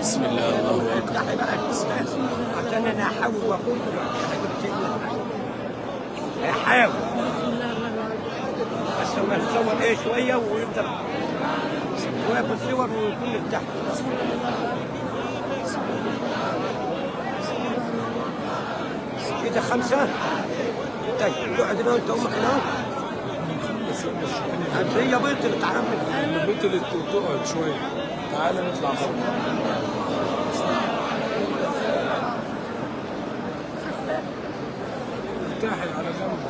بسم الله الله اكبر. عشان انا هحاول واقول هحاول بس هو يتصور ايه شويه ويفضل واقف الصور ويكون تحت. كده 5. طيب اقعد هنا وانت امك هنا. هي بطلت عرفت. بطلت وتقعد شويه. تعالى نطلع بره. افتحي على جنب.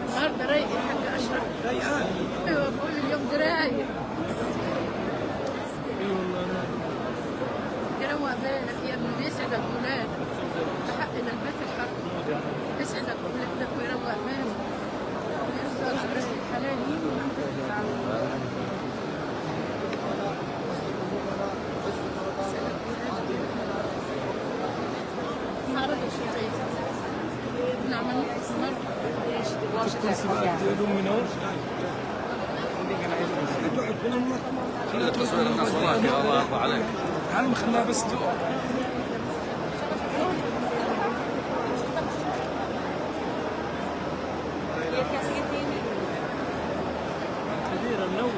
النهارده رايق يا حاج اشرف. رايقان. ايوه بقول اليوم ده رايق. يروق بالك يا ابني بيسعدك ولادك. بحقنا البيت الحق. بيسعدك ولادك ويروق بالك. يرزقك رزق حلال. عرض الشيخ نعمل مرة تقولوا من هون. خلينا تصوير الأصوات يا الله أكبر عليك. عم خليها بس تقعد. كبيرة منور.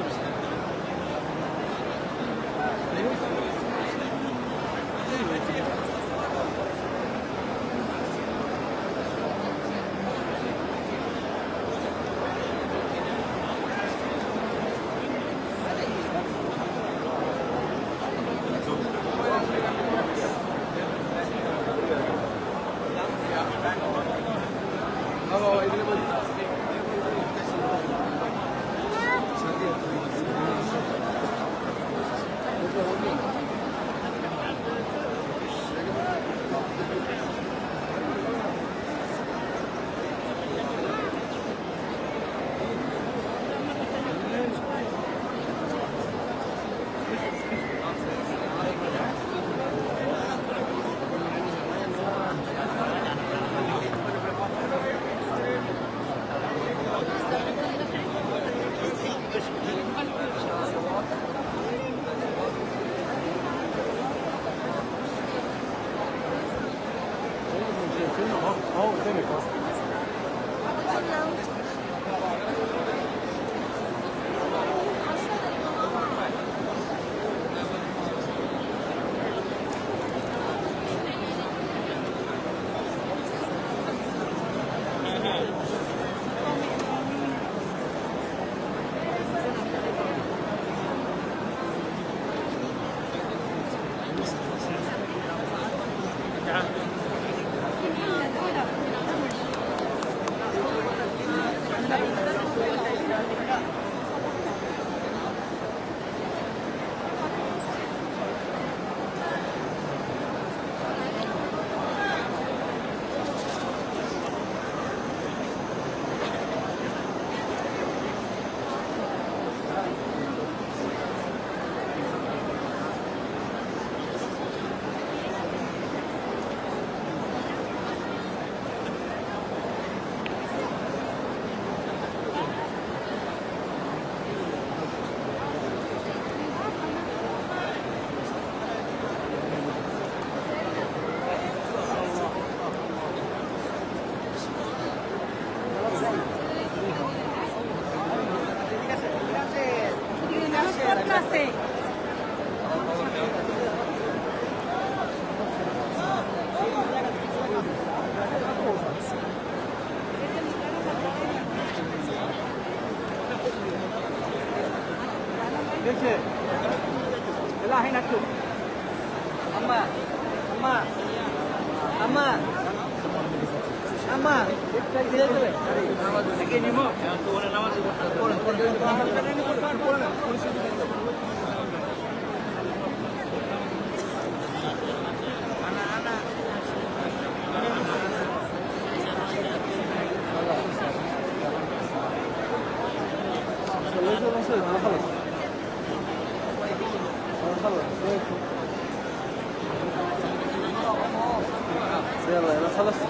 Dulce. Lah nak tu. Amma. Amma. Amma. Amma. Dia tu. Lagi ni mo. Yang tu orang nama tu. Anak-anak. يلا انا خلصت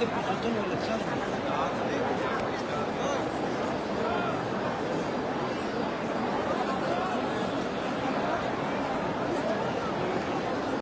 تبقى خلطون ولا تخلط؟